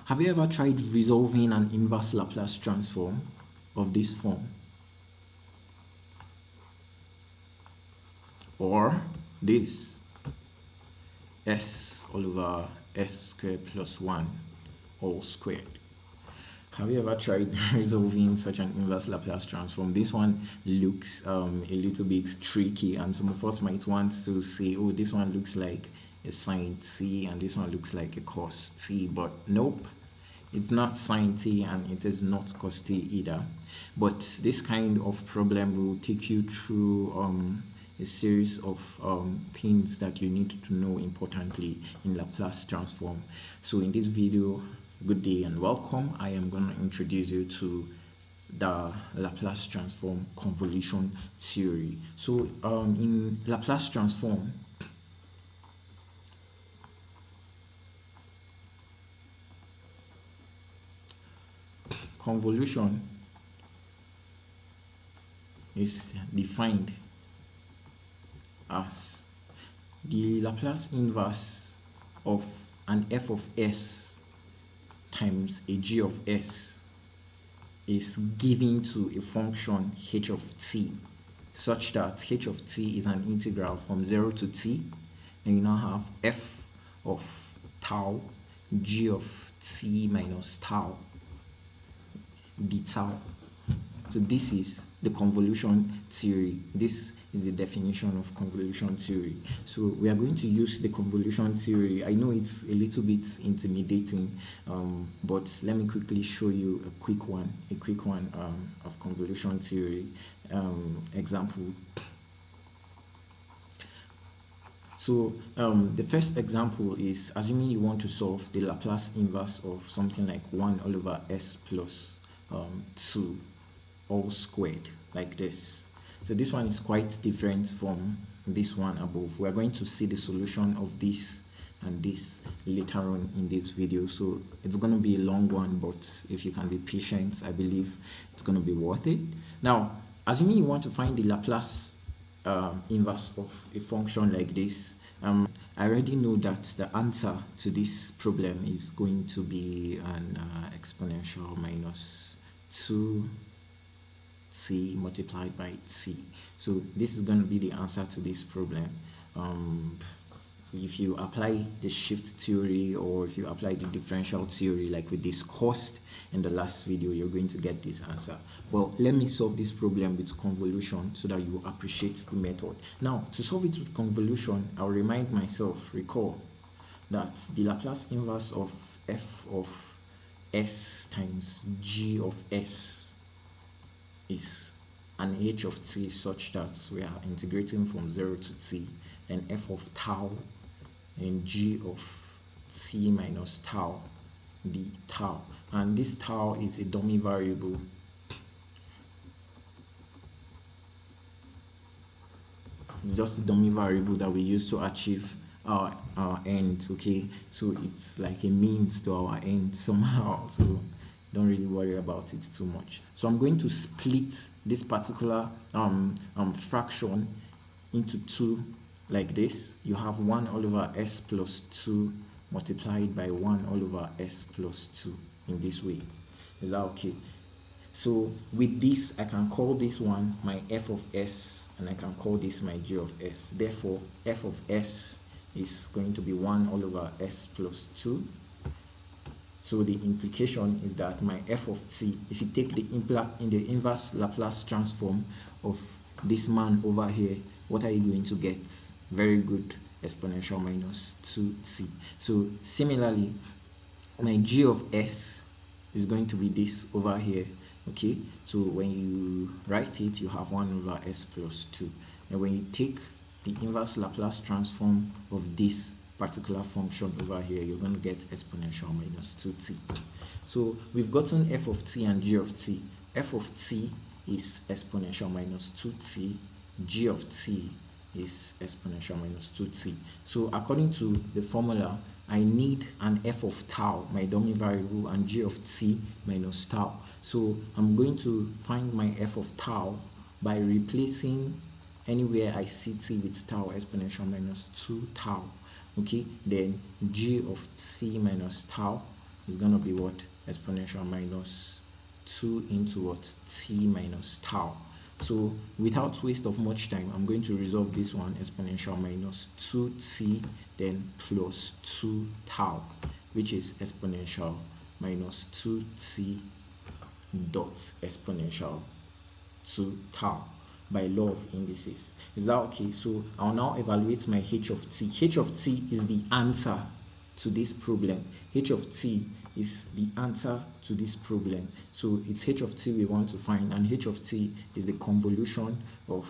Have you ever tried resolving an inverse Laplace transform of this form? Or this, s all over s squared plus 1 all squared. Have you ever tried resolving such an inverse Laplace transform? This one looks a little bit tricky, and some of us might want to say, oh, this one looks like a sine t and this one looks like a cos t, but nope, it's not sine t and it is not cos t either. But this kind of problem will take you through a series of things that you need to know importantly in Laplace transform. So in this video, good day and welcome. I am going to introduce you to the Laplace transform convolution theory. So in Laplace transform, convolution is defined as the Laplace inverse of an f of s times a g of s is given to a function h of t, such that h of t is an integral from 0 to t, and you now have f of tau g of t minus tau d tau. So this is the convolution theory. This is the definition of convolution theory. So we are going to use the convolution theory. I know it's a little bit intimidating, but let me quickly show you a quick one of convolution theory example. So the first example is assuming you want to solve the Laplace inverse of something like 1 all over s plus 2 all squared, like this. So this one is quite different from this one above. We are going to see the solution of this and this later on in this video, so it's going to be a long one, but if you can be patient, I believe it's going to be worth it. Now, assuming you want to find the Laplace inverse of a function like this, I already know that the answer to this problem is going to be an exponential minus 2t multiplied by t. So this is going to be the answer to this problem. If you apply the shift theory, or if you apply the differential theory like we discussed in the last video, you're going to get this answer. Well, let me solve this problem with convolution so that you appreciate the method. Now, to solve it with convolution, I'll recall that the Laplace inverse of f of s times g of s is an h of t, such that we are integrating from 0 to t, and f of tau and g of t minus tau d tau, and this tau is a dummy variable. It's just a dummy variable that we use to achieve our end. Okay, so it's like a means to our end somehow, so don't really worry about it too much. So I'm going to split this particular fraction into two like this. You have 1 all over s plus 2 multiplied by 1 all over s plus 2 in this way. Is that okay? So with this, I can call this one my f of s, and I can call this my g of s. Therefore, f of s is going to be 1 all over s plus 2. So the implication is that my f of t, if you take the inverse Laplace transform of this man over here, what are you going to get? Very good, exponential minus 2t. So similarly, my g of s is going to be this over here. Okay, so when you write it, you have 1 over s plus 2. And when you take the inverse Laplace transform of this particular function over here, you're going to get exponential minus 2t. So we've gotten f of t and g of t. F of t is exponential minus 2t, g of t is exponential minus 2t. So according to the formula, I need an f of tau, my dummy variable, and g of t minus tau. So I'm going to find my f of tau by replacing anywhere I see t with tau, exponential minus 2 tau. Okay, then g of t minus tau is going to be what? Exponential minus 2 into what? T minus tau. So without waste of much time, I'm going to resolve this one. Exponential minus 2t then plus 2 tau, which is exponential minus 2t dot exponential 2 tau by law of indices. Is that okay? So I'll now evaluate my h of t. H of t is the answer to this problem. H of t is the answer to this problem. So it's h of t we want to find, and h of t is the convolution of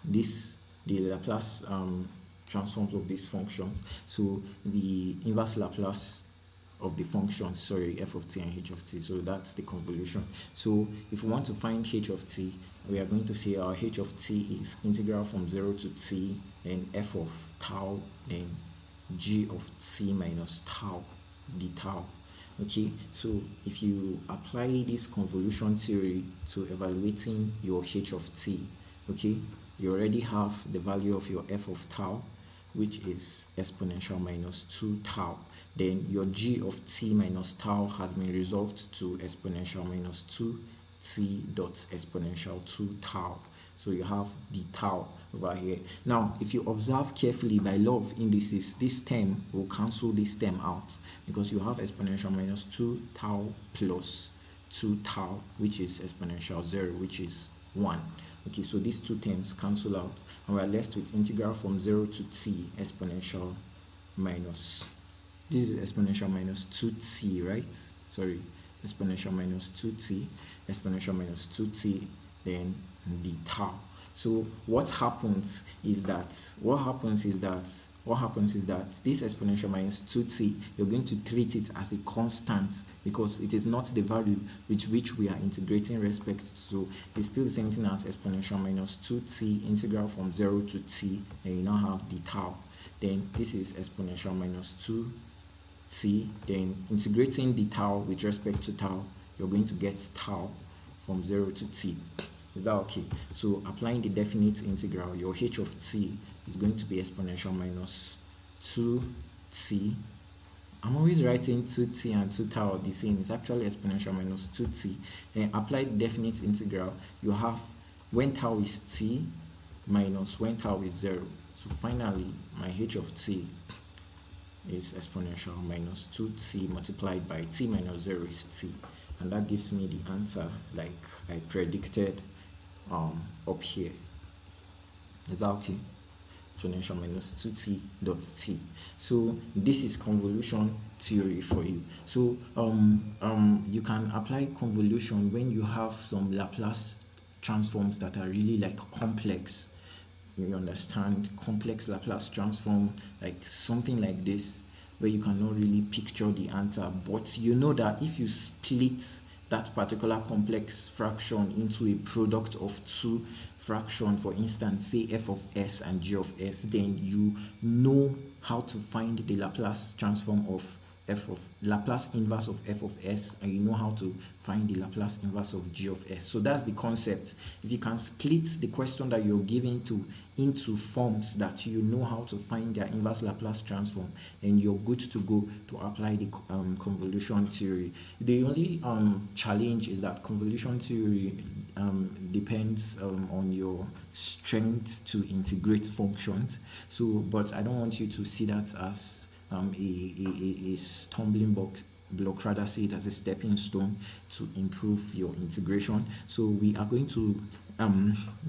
this, the Laplace transforms of these functions. So the inverse Laplace of the function, sorry, f of t and h of t. So that's the convolution. So if we want to find h of t, we are going to say our h of t is integral from 0 to t, then f of tau, then g of t minus tau, d tau. Okay, so if you apply this convolution theory to evaluating your h of t, okay, you already have the value of your f of tau, which is exponential minus 2 tau. Then your g of t minus tau has been resolved to exponential minus 2 t dot exponential 2 tau. So you have the tau over here. Now, if you observe carefully by law of indices, this term will cancel this term out because you have exponential minus 2 tau plus 2 tau, which is exponential 0, which is 1. Okay, so these two terms cancel out, and we're left with integral from 0 to t exponential minus, this is exponential minus 2t, right? Sorry, exponential minus 2t, exponential minus 2t, then the tau. So what happens is that this exponential minus 2t, you're going to treat it as a constant because it is not the value with which we are integrating respect to. It's still the same thing as exponential minus 2t integral from 0 to t, and you now have the tau. Then this is exponential minus 2t, then integrating the tau with respect to tau, you're going to get tau from 0 to t. Is that okay? So applying the definite integral, your h of t is going to be exponential minus 2t. I'm always writing 2t and 2 tau the same. It's actually exponential minus 2t. Then apply the definite integral. You have when tau is t minus when tau is 0. So finally, my h of t is exponential minus 2t multiplied by t minus 0 is t. And that gives me the answer like I predicted up here. Is that okay? Exponential minus 2t dot t. So this is convolution theory for you. So you can apply convolution when you have some Laplace transforms that are really like complex. You understand? Complex Laplace transform, like something like this, where you cannot really picture the answer, but you know that if you split that particular complex fraction into a product of two fractions, for instance, say f of s and g of s, then you know how to find the Laplace transform of Laplace inverse of f of s, and you know how to find the Laplace inverse of g of s. So that's the concept. If you can split the question that you're giving into forms that you know how to find their inverse Laplace transform, then you're good to go to apply the convolution theory. The only challenge is that convolution theory depends on your strength to integrate functions. So, but I don't want you to see that as a stumbling block, rather see it as a stepping stone to improve your integration. So we are going to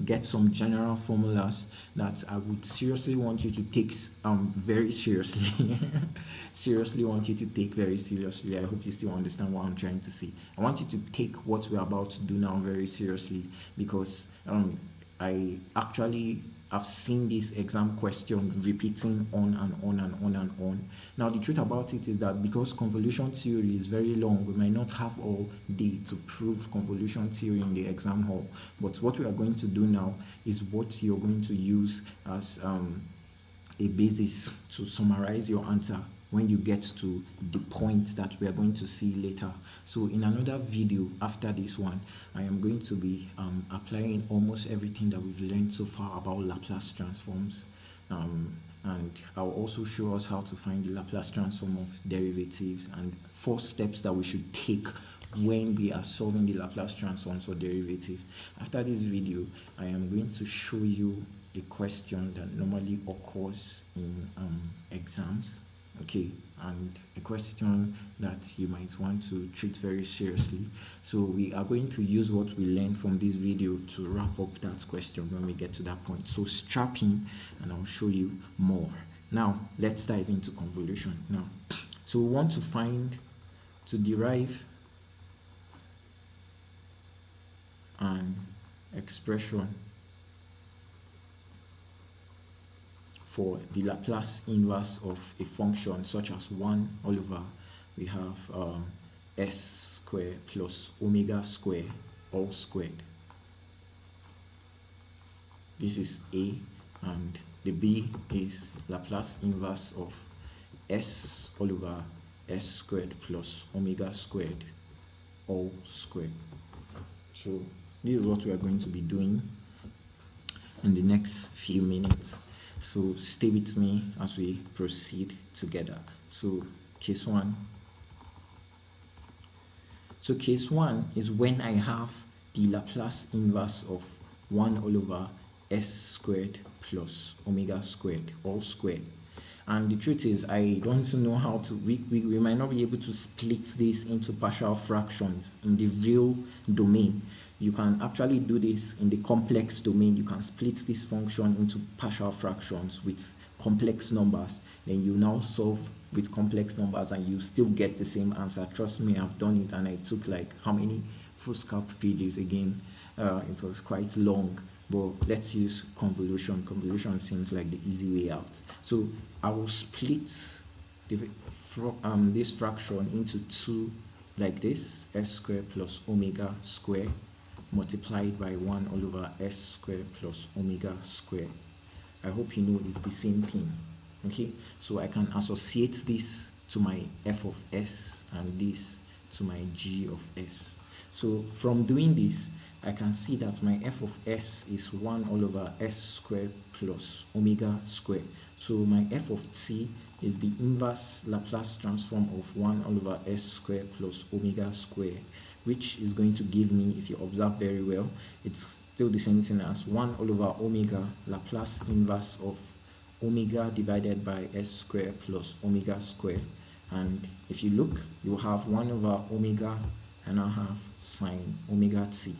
get some general formulas that I would seriously want you to take very seriously. Seriously want you to take very seriously. I hope you still understand what I'm trying to say. I want you to take what we're about to do now very seriously, because I actually have seen this exam question repeating on and on and on and on. Now, the truth about it is that because convolution theory is very long, we might not have all day to prove convolution theory in the exam hall. But what we are going to do now is what you're going to use as a basis to summarize your answer when you get to the point that we are going to see later. So in another video after this one, I am going to be applying almost everything that we've learned so far about Laplace transforms. and I'll also show us how to find the Laplace transform of derivatives and 4 steps that we should take when we are solving the Laplace transforms for derivatives. After this video, I am going to show you a question that normally occurs in exams, okay, and a question that you might want to treat very seriously. So we are going to use what we learned from this video to wrap up that question when we get to that point. So strap in and I'll show you more. Now let's dive into convolution. Now, so we want to derive an expression for the Laplace inverse of a function such as 1 all over, we have s squared plus omega squared all squared. This is A, and the B is Laplace inverse of s all over s squared plus omega squared all squared. So this is what we are going to be doing in the next few minutes. So stay with me as we proceed together. So case 1. So case 1 is when I have the Laplace inverse of 1 all over s squared plus omega squared all squared. And the truth is, I don't know how to, we might not be able to split this into partial fractions in the real domain. You can actually do this in the complex domain. You can split this function into partial fractions with complex numbers. Then you now solve with complex numbers and you still get the same answer. Trust me, I've done it, and I took like how many foolscap pages again? It was quite long, but let's use convolution. Convolution seems like the easy way out. So I will split this fraction into 2 like this, s squared plus omega squared multiplied by 1 all over s squared plus omega squared. I hope you know it's the same thing. Okay, so I can associate this to my f of s and this to my g of s. So from doing this, I can see that my f of s is 1 all over s squared plus omega squared. So my f of t is the inverse Laplace transform of 1 all over s squared plus omega squared, which is going to give me, if you observe very well, it's still the same thing as 1 all over omega Laplace inverse of omega divided by s squared plus omega squared. And if you look, you have 1 over omega and I have sine omega t.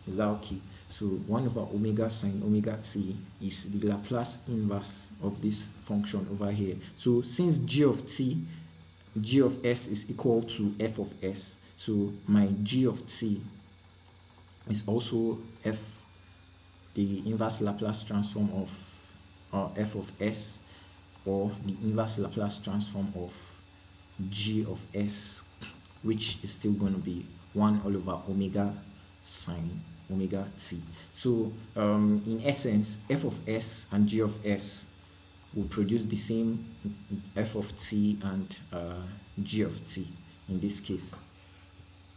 Is that okay? So 1 over omega sine omega t is the Laplace inverse of this function over here. So since g of s is equal to f of s, so my g of t is also the inverse Laplace transform of f of s, or the inverse Laplace transform of g of s, which is still going to be 1 all over omega sine omega t. So in essence, f of s and g of s will produce the same f of t and g of t in this case.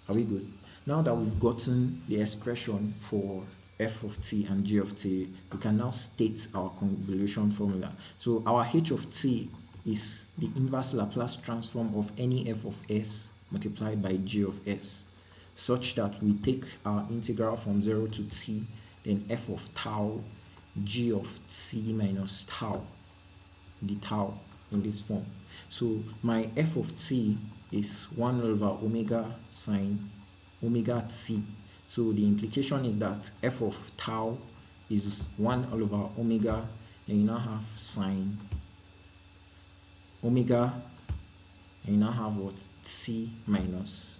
Are we good? Now that we've gotten the expression for f of t and g of t, we can now state our convolution formula. So our h of t is the inverse Laplace transform of any f of s multiplied by g of s, such that we take our integral from 0 to t, then f of tau, g of t minus tau, the tau in this form. So my f of t is 1 over omega sine omega t. So the implication is that f of tau is 1 over omega, and you now have sine omega, and you now have what? T minus,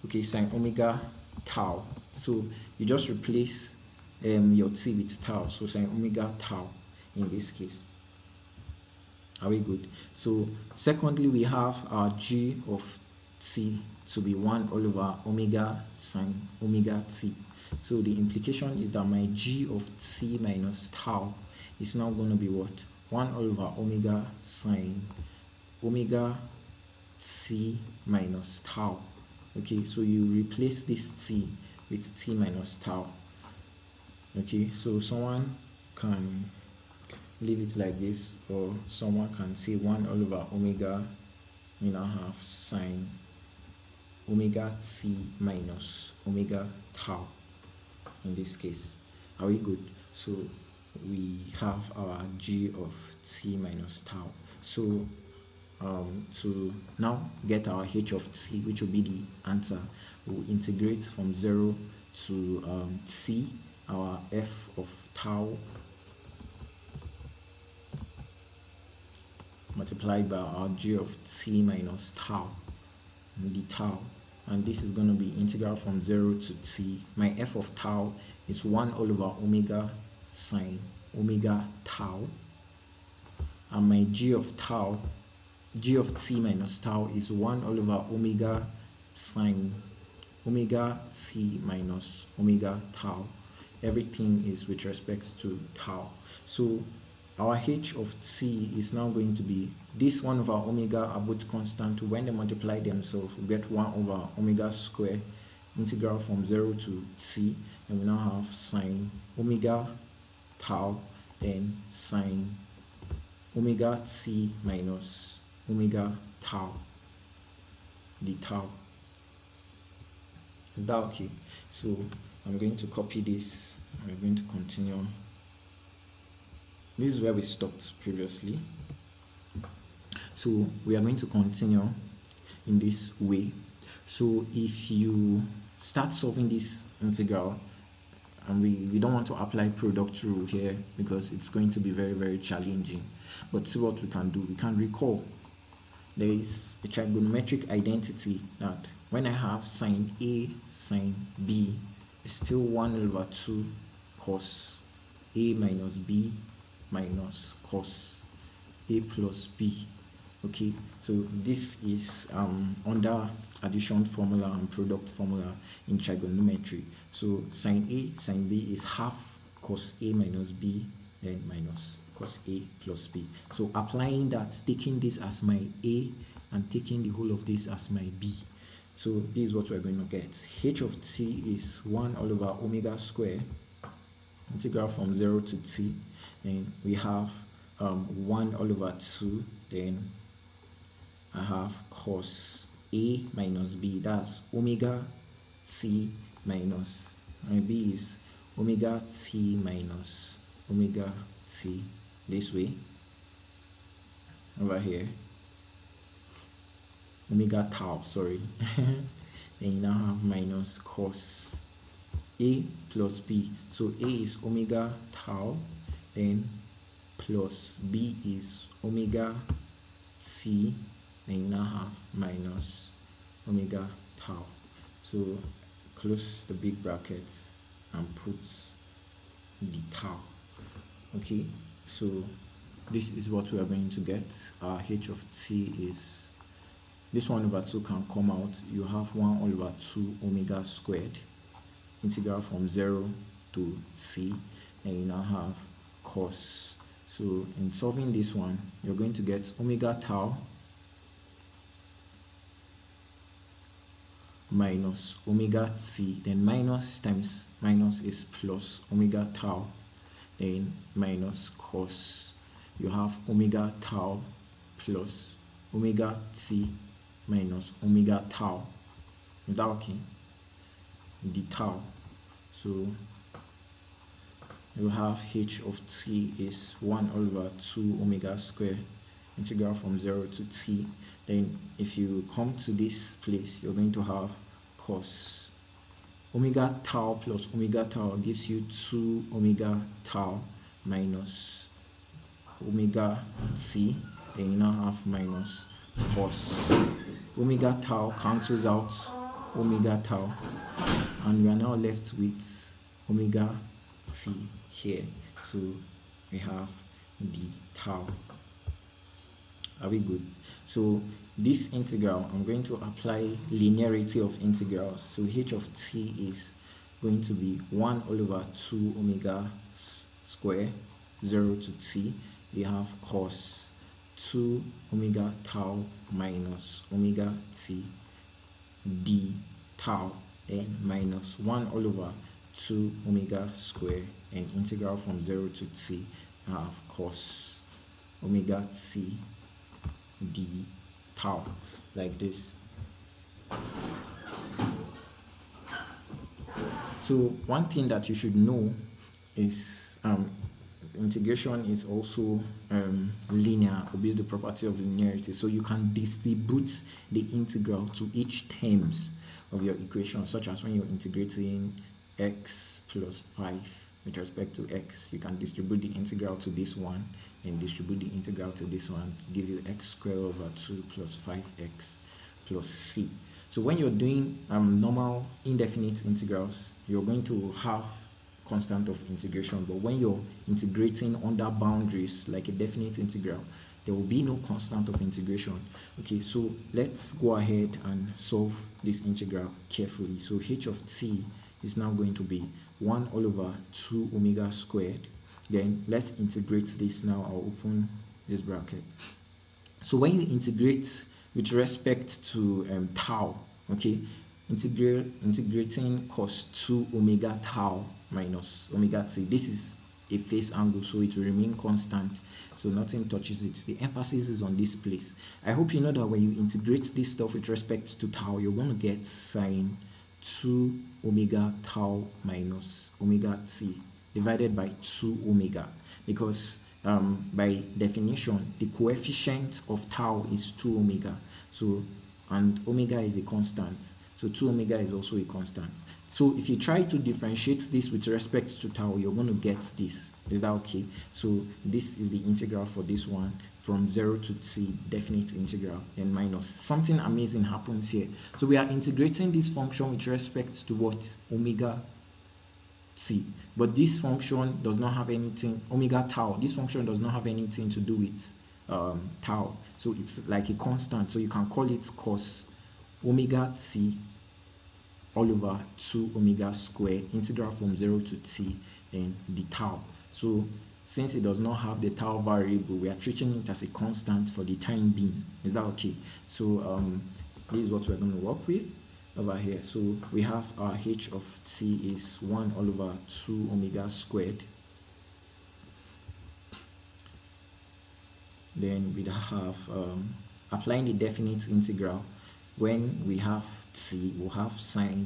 okay, sine omega tau. So you just replace your t with tau, so sine omega tau in this case. Are we good? So secondly, we have our g of t to be 1 all over omega sine omega t. So the implication is that my g of t minus tau is now going to be what? 1 all over omega sine omega t minus tau. Okay, so you replace this t with t minus tau. Okay, so someone can leave it like this, or someone can say 1 all over omega, we now have sine omega t minus omega tau in this case. Are we good? So we have our g of t minus tau. So to now get our h of t, which will be the answer, we'll integrate from 0 to t, our f of tau multiplied by our g of t minus tau, the tau, and this is going to be integral from 0 to t. My f of tau is 1 all over omega sine omega tau, and my g of t minus tau is 1 all over omega sine omega t minus omega tau. Everything is with respect to tau. So our h of t is now going to be this 1 over omega are both constant. When they multiply themselves, we get 1 over omega square, integral from 0 to t, and we now have sine omega tau, then sine omega t minus omega tau, the tau. Is that okay? So I'm going to copy this. I'm going to continue. This is where we stopped previously. So we are going to continue in this way. So if you start solving this integral, and we don't want to apply product rule here because it's going to be very, very challenging. But see what we can do. We can recall there is a trigonometric identity that when I have sine A, sine B, it's still 1 over 2 cos A minus B minus cos A plus B. Okay, so this is under addition formula and product formula in trigonometry. So sine A, sine B is half cos A minus B, then minus cos A plus B. So applying that, taking this as my A and taking the whole of this as my B. So this is what we're going to get. H of t is 1 all over omega square, integral from 0 to t, and we have 1 all over 2, then I have cos A minus B, that's omega t minus, my B is omega t minus omega t, this way, over here, omega tau, sorry. Then you now have minus cos A plus B. So A is omega tau, then plus B is omega t, then you now have minus omega tau. So close the big brackets and put the tau. Okay, so this is what we are going to get. Our h of t is, this 1 over 2 can come out. You have 1 all over 2 omega squared, integral from 0 to c, and you now have cos. So in solving this one, you're going to get omega tau minus omega t, then minus times minus is plus omega tau, then minus cos. You have omega tau plus omega t minus omega tau. Is that okay? The tau. So you have h of t is 1 over 2 omega square, integral from 0 to t. Then if you come to this place, you're going to have cos omega tau plus omega tau gives you 2 omega tau minus omega t. Then you now have minus cos. Omega tau cancels out omega tau, and we are now left with omega t here. So we have the tau. Are we good? So this integral, I'm going to apply linearity of integrals. So h of t is going to be 1 all over 2 omega square, 0 to t. We have cos 2 omega tau minus omega t d tau, then minus 1 all over 2 omega square, and integral from 0 to t. have cos omega t d tau, like this. So one thing that you should know is integration is also linear, obeys the property of linearity. So you can distribute the integral to each terms of your equation, such as when you're integrating x plus 5 with respect to x, you can distribute the integral to this one and distribute the integral to this one, give you x squared over 2 plus 5x plus c. So when you're doing normal indefinite integrals, you're going to have constant of integration, but when you're integrating under boundaries like a definite integral, there will be no constant of integration. Okay, so let's go ahead and solve this integral carefully. So h of t is now going to be 1 all over 2 omega squared. Then let's integrate this now. I'll open this bracket. So when you integrate with respect to tau, okay, integrating cos 2 omega tau minus omega t, this is a phase angle, so it will remain constant, so nothing touches it. The emphasis is on this place. I hope you know that when you integrate this stuff with respect to tau, you're going to get sine 2 omega tau minus omega t divided by 2 omega, because by definition the coefficient of tau is 2 omega, so, and omega is a constant, so 2 omega is also a constant. So if you try to differentiate this with respect to tau, you're going to get this. Is that okay? So this is the integral for this one from 0 to t, definite integral, and minus. Something amazing happens here. So we are integrating this function with respect to what? Omega t. But this function does not have anything, omega tau, this function does not have anything to do with tau. So it's like a constant. So you can call it cos omega t all over 2 omega squared, integral from 0 to t, and the tau. So since it does not have the tau variable, we are treating it as a constant for the time being. Is that okay? So this is what we're going to work with over here. So we have our h of t is 1 all over 2 omega squared. Then we have applying the definite integral. When we have t, we'll have sine,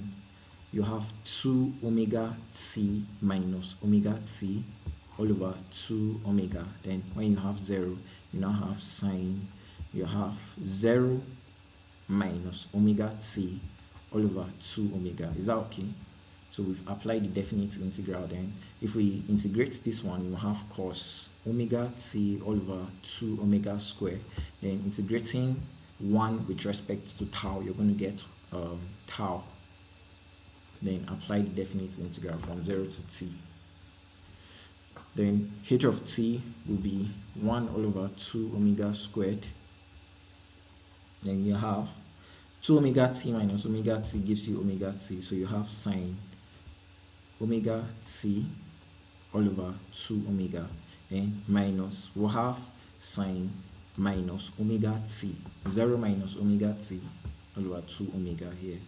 you have 2 omega t minus omega t all over 2 omega. Then when you have 0, you now have sine, you have 0 minus omega t all over 2 omega. Is that okay? So we've applied the definite integral. Then if we integrate this one, we'll have cos omega t all over 2 omega squared. Then integrating 1 with respect to tau, you're going to get tau. Then apply the definite integral from 0 to t. Then h of t will be 1 all over 2 omega squared. Then you have 2 omega t minus omega t gives you omega t, so you have sine omega t all over 2 omega, and minus, we'll have sine minus omega t, 0 minus omega t all over 2 omega here,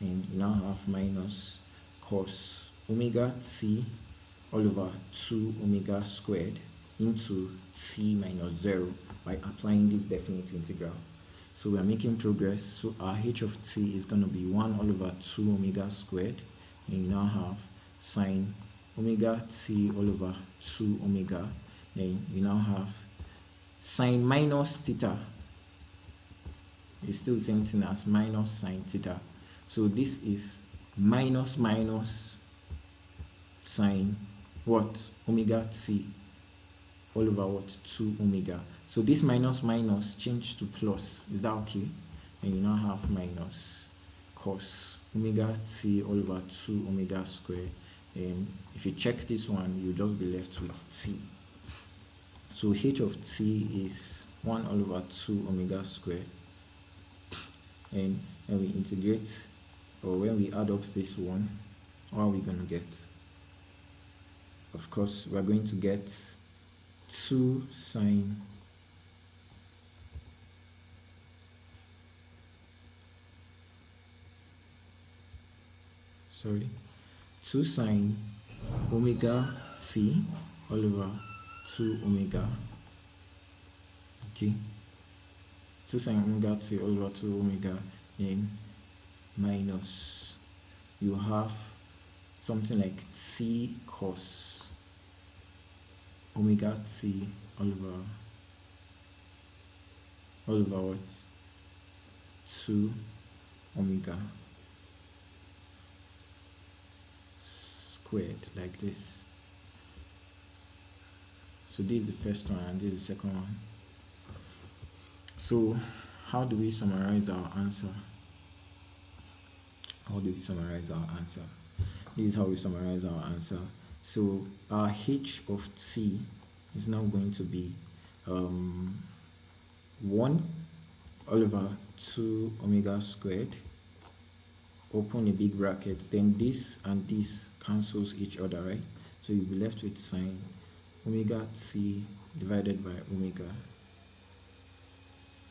and you now have minus cos omega t all over 2 omega squared into t minus 0 by applying this definite integral. So we are making progress. So our h of t is going to be 1 all over 2 omega squared, and you now have sine omega t all over 2 omega. Then you now have sine minus theta. It's still the same thing as minus sine theta. So this is minus sine what? Omega t all over what? 2 omega. So this minus change to plus. Is that okay? And you now have minus cos omega t all over 2 omega squared. And if you check this one, you'll just be left with t. So h of t is 1 all over 2 omega squared. And when we integrate, or when we add up this one, what are we going to get? Of course, we're going to get 2 sine omega t all over 2 omega, okay, 2 sine omega t all over 2 omega, then minus, you have something like t cos omega t all over what? 2 omega squared, like this. So this is the first one and this is the second one. So how do we summarize our answer? This is how we summarize our answer. So our h of t is now going to be 1 all over 2 omega squared, open a big bracket, then this and this cancels each other, right? So you'll be left with sine omega t divided by omega.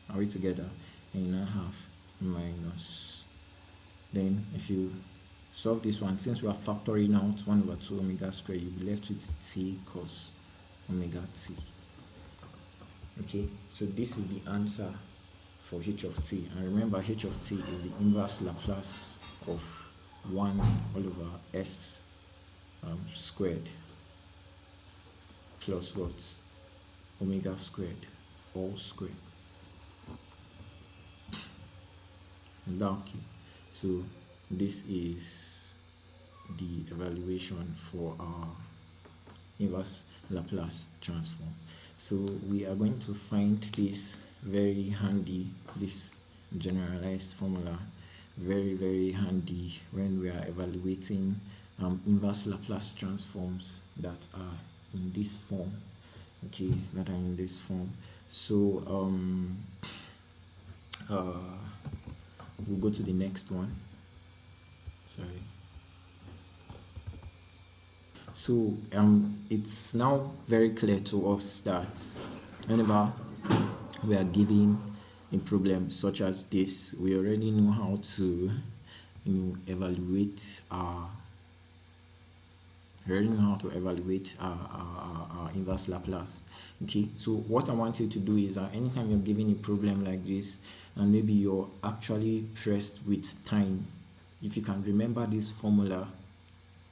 Are we together? And you now have minus. Then if you solve this one, since we are factoring out 1 over 2 omega squared, you'll be left with t cos omega t. Okay, so this is the answer for h of t. And remember, h of t is the inverse Laplace of 1 all over s squared plus what? Omega squared all squared. Is that okay? So this is the evaluation for our inverse Laplace transform. So we are going to find this very handy, this generalized formula, very handy when we are evaluating inverse Laplace transforms that are in this form. Okay, that are in this form. So we'll go to the next one. Sorry. So it's now very clear to us that whenever we are given a problem such as this, we already know how to evaluate our inverse Laplace. Okay, so what I want you to do is that anytime you're given a problem like this and maybe you're actually pressed with time, if you can remember this formula,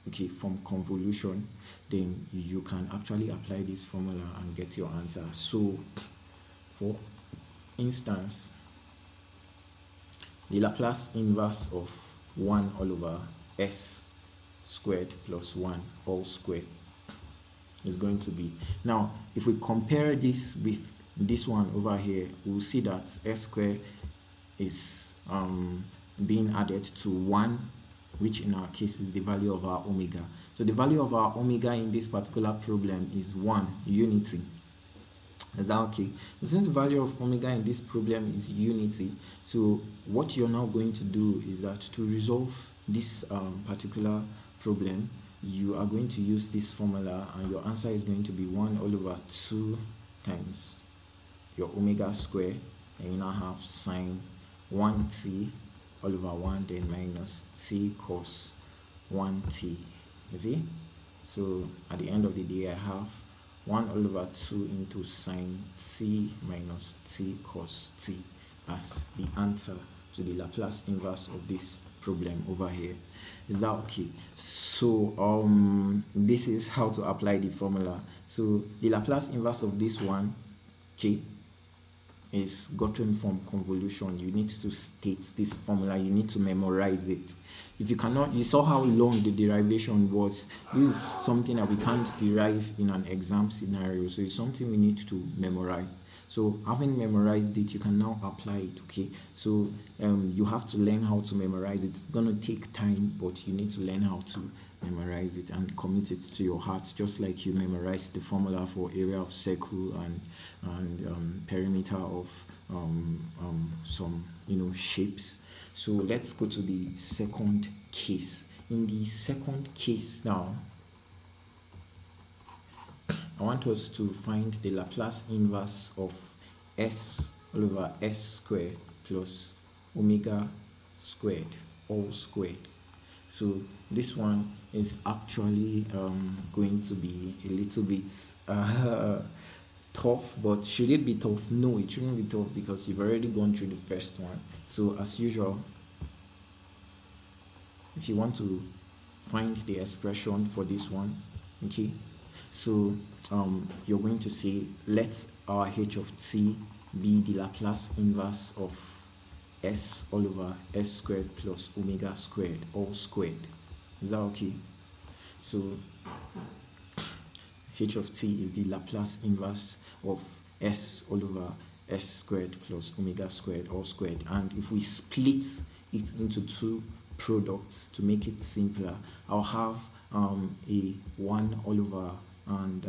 okay, from convolution, then you can actually apply this formula and get your answer. So for instance, the Laplace inverse of 1 all over s squared plus 1 all squared is going to be, now if we compare this with this one over here, we'll see that s squared is being added to 1, which in our case is the value of our omega. So the value of our omega in this particular problem is 1 unity. Is that okay? So since the value of omega in this problem is unity, so what you're now going to do is that to resolve this particular problem, you are going to use this formula and your answer is going to be 1 all over 2 times your omega square, and you now have sine 1t all over 1, then minus t cos 1t. You see? So at the end of the day, I have 1 all over 2 into sine t minus t cos t as the answer to the Laplace inverse of this problem over here. Is that okay? So this is how to apply the formula. So the Laplace inverse of this one, okay, is gotten from convolution. You need to state this formula, you need to memorize it. If you cannot, you saw how long the derivation was. This is something that we can't derive in an exam scenario, so it's something we need to memorize. So having memorized it, you can now apply it. Okay, so you have to learn how to memorize it. It's gonna take time, but you need to learn how to memorize it and commit it to your heart, just like you memorize the formula for area of circle and perimeter of some shapes. So let's go to the second case. In the second case now, I want us to find the Laplace inverse of s all over s squared plus omega squared all squared. So this one is actually going to be a little bit tough, but should it be tough? No, it shouldn't be tough because you've already gone through the first one. So as usual, if you want to find the expression for this one, okay, so you're going to say let our h of t be the Laplace inverse of s all over s squared plus omega squared, all squared. Is that okay? So h of t is the Laplace inverse of s all over s squared plus omega squared, all squared. And if we split it into two products to make it simpler, I'll have a 1 all over and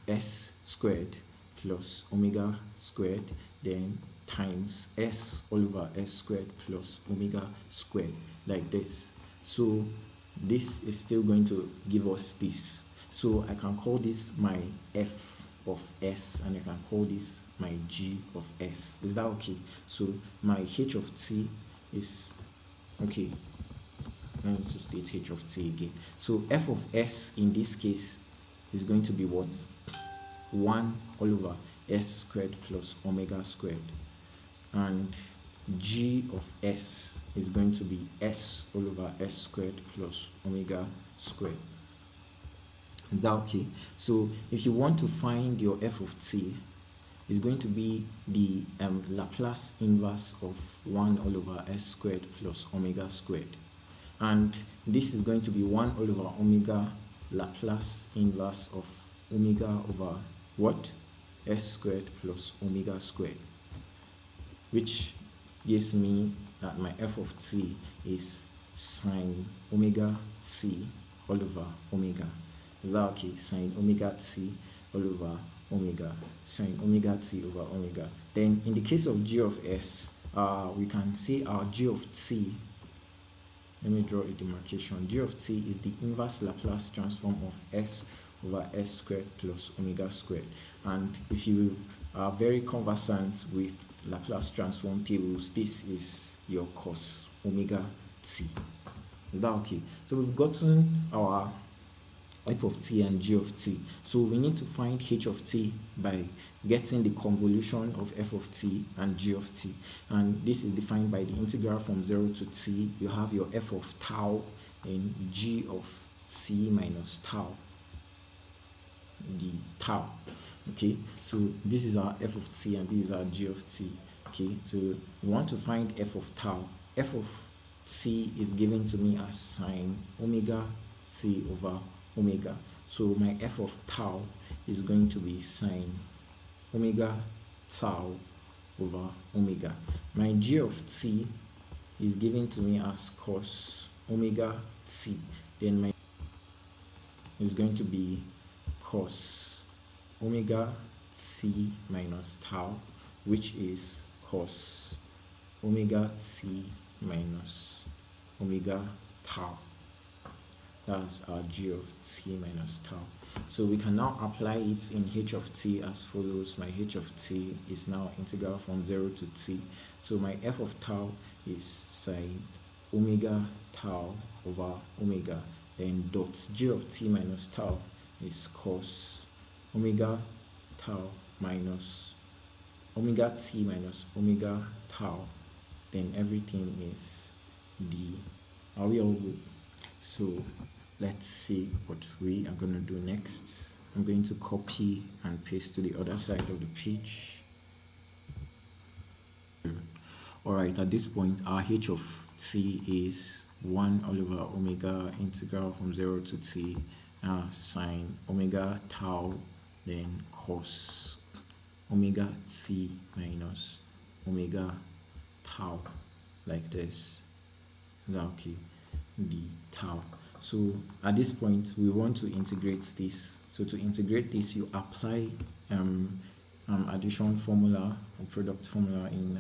s squared plus omega squared, then times s all over s squared plus omega squared, like this. So this is still going to give us this. So I can call this my f of s, and I can call this my g of s. Is that okay? So my h of t is, okay, let me just state h of t again. So f of s in this case is going to be what? 1 all over s squared plus omega squared. And g of s is going to be s all over s squared plus omega squared. Is that okay? So if you want to find your f of t, it's going to be the Laplace inverse of 1 all over s squared plus omega squared. And this is going to be 1 all over omega Laplace inverse of omega over what? S squared plus omega squared, which gives me that my f of t is sine omega t all over omega. Is that okay? Sine omega t all over omega, sine omega t over omega. Then in the case of g of s, we can say our g of t, let me draw a demarcation. G of t is the inverse Laplace transform of s over s squared plus omega squared. And if you are very conversant with Laplace transform tables, this is your cos omega t. Is that okay? So we've gotten our f of t and g of t. So we need to find h of t by getting the convolution of f of t and g of t. And this is defined by the integral from 0 to t. You have your f of tau and g of t minus tau, the tau. Okay, so this is our f of t and this is our g of t. Okay, so we want to find f of tau. F of t is given to me as sine omega t over omega. So my f of tau is going to be sine omega tau over omega. My g of t is given to me as cos omega t. Then my is going to be cos omega t minus tau, which is cos omega t minus omega tau. That's our g of t minus tau. So we can now apply it in h of t as follows. My h of t is now integral from 0 to t. So my f of tau is sine omega tau over omega. Then dot g of t minus tau is cos omega tau minus omega t minus omega tau. Then everything is d. Are we all good? So let's see what we are going to do next. I'm going to copy and paste to the other side of the page. Alright, at this point our h of t is 1 all over omega integral from 0 to t sine omega tau, then cos omega t minus omega tau, like this. Okay, the tau. So at this point we want to integrate this. So to integrate this, you apply addition formula or product formula in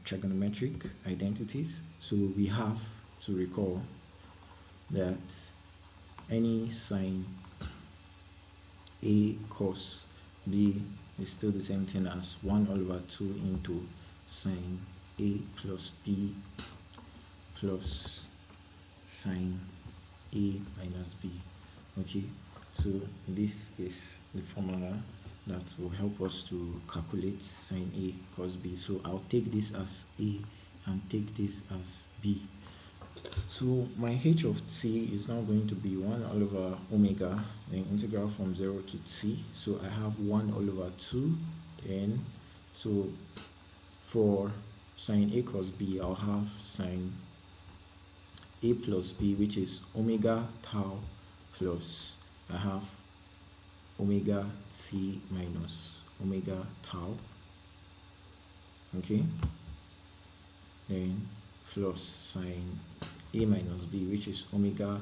trigonometric identities. So we have to recall that any sine a cos b is still the same thing as 1 all over 2 into sine a plus b plus sine A minus B. Okay, so this is the formula that will help us to calculate sine A cos B. So I'll take this as A and take this as B. So my h of t is now going to be 1 all over omega, then integral from 0 to t. So I have 1 all over 2, then so for sine A cos B, I'll have sine A plus B, which is omega tau plus I have omega t minus omega tau, okay, then plus sine A minus B, which is omega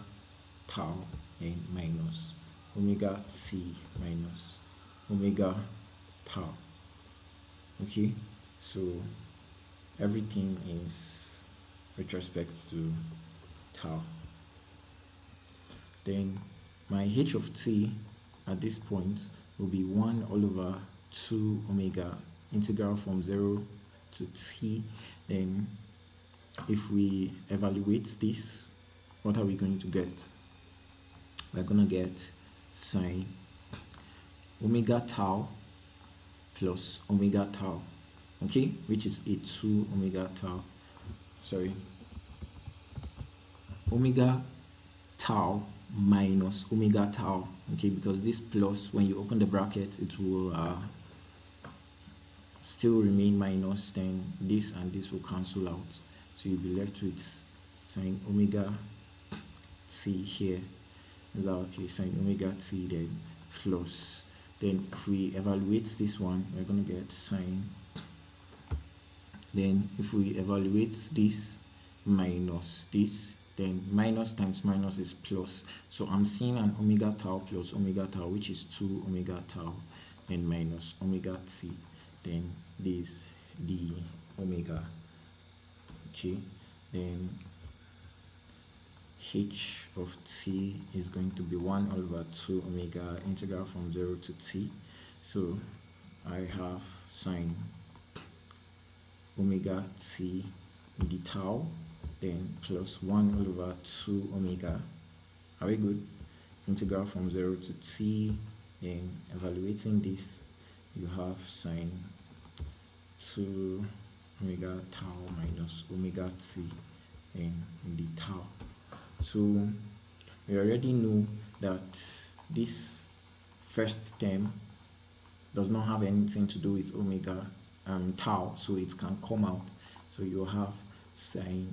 tau and minus omega t minus omega tau. Okay, so everything is with respect to tau. Then my h of t at this point will be 1 all over 2 omega integral from 0 to t. Then if we evaluate this, what are we going to get? We're going to get sine omega tau plus omega tau, okay, which is a 2 omega tau, omega tau minus omega tau, okay, because this plus, when you open the bracket, it will still remain minus, then this and this will cancel out, so you'll be left with sine omega t here. Is that okay? Sine omega t then plus, then if we evaluate this one, we're going to get sine, then if we evaluate this minus this, then minus times minus is plus, so I'm seeing an omega tau plus omega tau, which is 2 omega tau, and minus omega t, then this the omega, okay, then h of t is going to be 1 over 2 omega integral from 0 to t. So I have sine omega t the tau, then plus 1 over 2 omega, are we good, integral from 0 to t, then evaluating this, you have sine 2 omega tau minus omega t and the tau. So we already know that this first term does not have anything to do with omega tau, so it can come out. So you have sine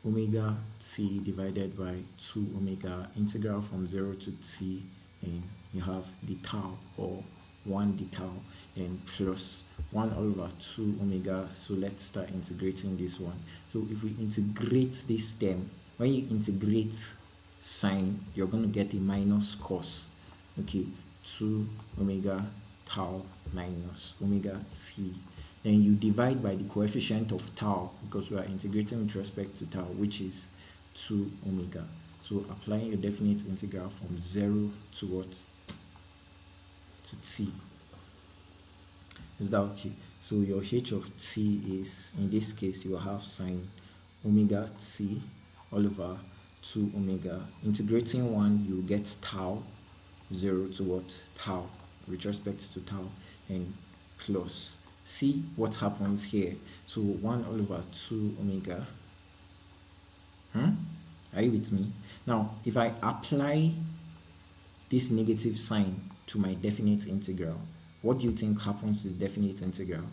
omega t divided by 2 omega integral from 0 to t, and you have the tau, or 1 the tau, and plus 1 over 2 omega. So let's start integrating this one. So if we integrate this term, when you integrate sine, you're going to get a minus cos, okay, 2 omega tau minus omega t. Then you divide by the coefficient of tau, because we are integrating with respect to tau, which is 2 omega. So applying your definite integral from 0 to what? To t. Is that okay? So your h of t is, in this case, you will have sine omega t all over 2 omega. Integrating 1, you get tau, 0 to what? Tau, with respect to tau, and plus. See what happens here. So 1 all over 2 omega. Are you with me? Now, if I apply this negative sign to my definite integral, what do you think happens to the definite integral?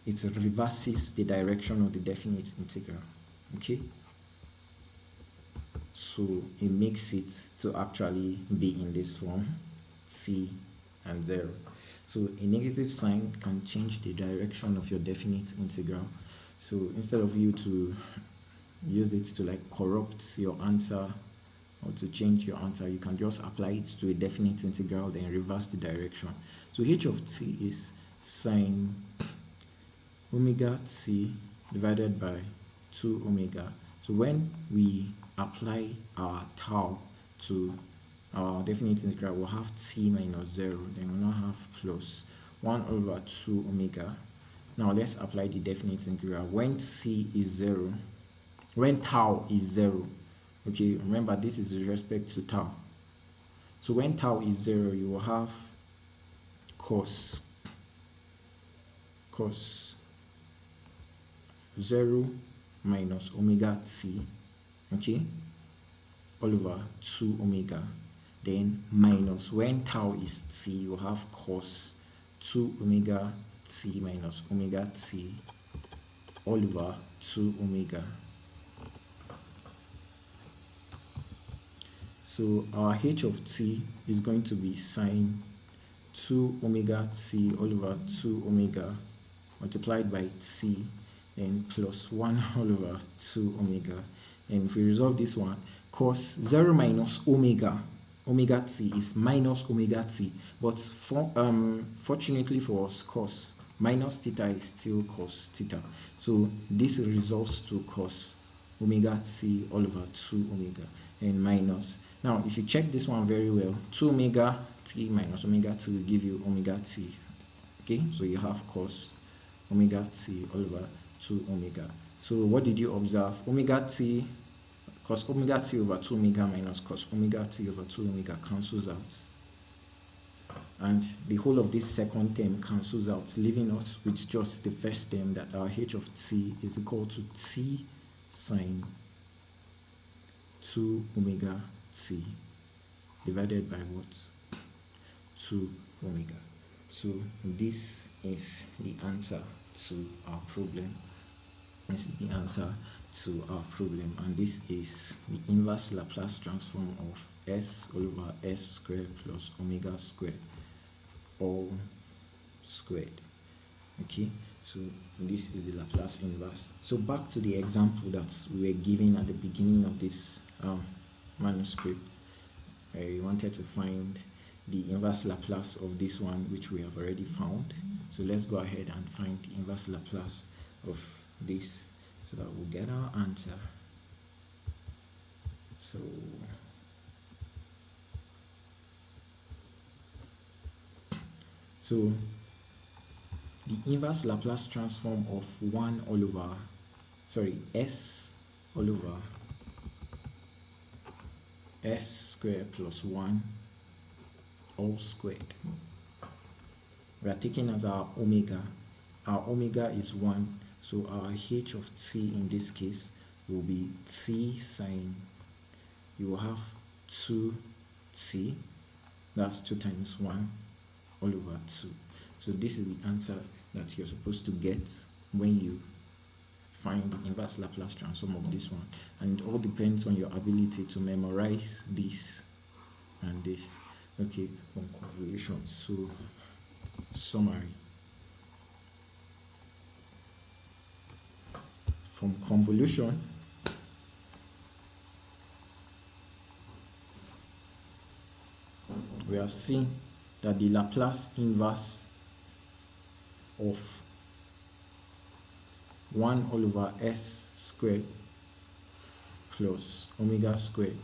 It reverses the direction of the definite integral, okay? So it makes it to actually be in this form, t and 0. So a negative sign can change the direction of your definite integral. So instead of you to use it to like corrupt your answer or to change your answer, you can just apply it to a definite integral, then reverse the direction. So h of t is sine omega t divided by 2 omega. So when we apply our tau to our definite integral, we'll have t minus 0, then we'll now have plus 1 over 2 omega. Now let's apply the definite integral. When t is 0, when tau is 0. Okay, remember this is with respect to tau. So when tau is 0, you will have cos 0 minus omega t, okay, all over 2 omega. Then minus when tau is t, you have cos 2 omega t minus omega t all over 2 omega. So our h of t is going to be sine 2 omega t all over 2 omega multiplied by t, and plus 1 all over 2 omega. And if we resolve this one, cos 0 minus omega t is minus omega t, but fortunately for us, cos minus theta is still cos theta. So this resolves to cos omega t all over 2 omega, and minus. Now, if you check this one very well, 2 omega t minus omega t will give you omega t. Okay, so you have cos omega t all over 2 omega. So what did you observe? Omega t, cos omega t over 2 omega minus cos omega t over 2 omega cancels out. And the whole of this second term cancels out, leaving us with just the first term, that our h of t is equal to t sine 2 omega t divided by what? 2 omega. So this is the answer to our problem. This is the answer to our problem, and this is the inverse Laplace transform of s all over s squared plus omega squared all squared. Okay, so this is the Laplace inverse. So back to the example that we were given at the beginning of this manuscript. I wanted to find the inverse Laplace of this one, which we have already found. So let's go ahead and find the inverse Laplace of this, so that we'll get our answer. So the inverse Laplace transform of s all over s squared plus 1 all squared. We are taking as our omega. Our omega is 1, so our h of t in this case will be t sine, you will have 2t, that's 2 times 1 all over 2. So this is the answer that you're supposed to get when you find the inverse Laplace transform of this one, and it all depends on your ability to memorize this and this. Okay, on convolution. So summary. From convolution, we have seen that the Laplace inverse of 1 all over s squared plus omega squared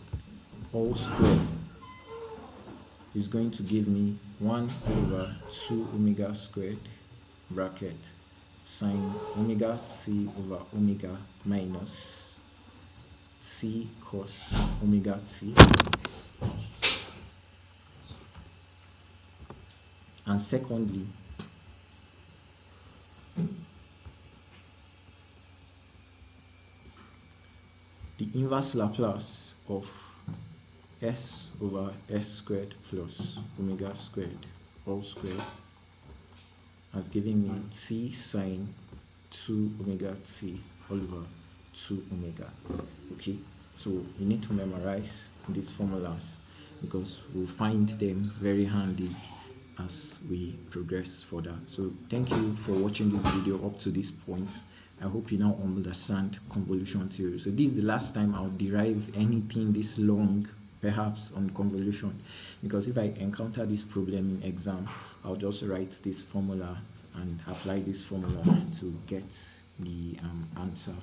all squared is going to give me 1 over 2 omega squared bracket sine omega t over omega minus t cos omega t. And secondly, the inverse Laplace of s over s squared plus omega squared all squared has given me t sine 2 omega t all over 2 omega. Okay, so you need to memorize these formulas because we'll find them very handy as we progress further. So thank you for watching this video up to this point. I hope you now understand convolution theory. So this is the last time I'll derive anything this long, perhaps, on convolution, because if I encounter this problem in exam, I'll just write this formula and apply this formula to get the answer,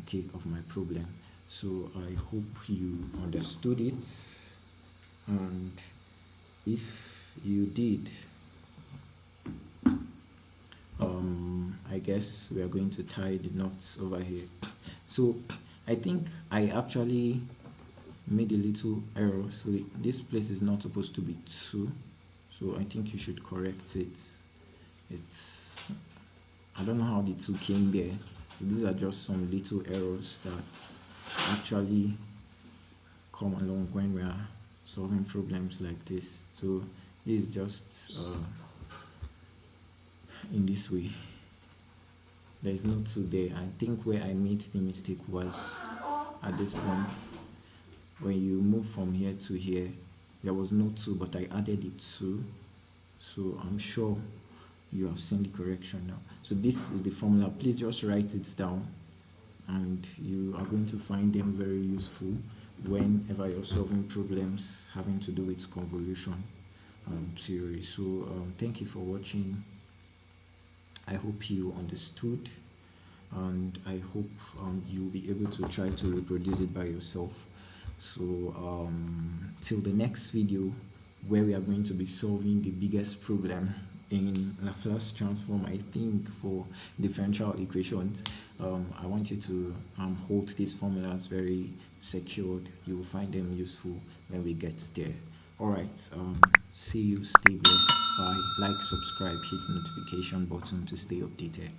okay, of my problem. So I hope you understood it, and if you did, I guess we are going to tie the knots over here. So I think I actually made a little error. So this place is not supposed to be 2. So I think you should correct it. It's, I don't know how the 2 came there. So these are just some little errors that actually come along when we are solving problems like this. So this is just in this way. There is no 2 there. I think where I made the mistake was at this point. When you move from here to here, there was no 2, but I added the 2. So I'm sure you have seen the correction now. So this is the formula. Please just write it down, and you are going to find them very useful whenever you're solving problems having to do with convolution theory. So thank you for watching. I hope you understood, and I hope you'll be able to try to reproduce it by yourself. So till the next video, where we are going to be solving the biggest problem in Laplace transform, I think, for differential equations. I want you to hold these formulas very secured. You will find them useful when we get there. All right, see you, stay blessed. Bye. Like, subscribe, hit the notification button to stay updated.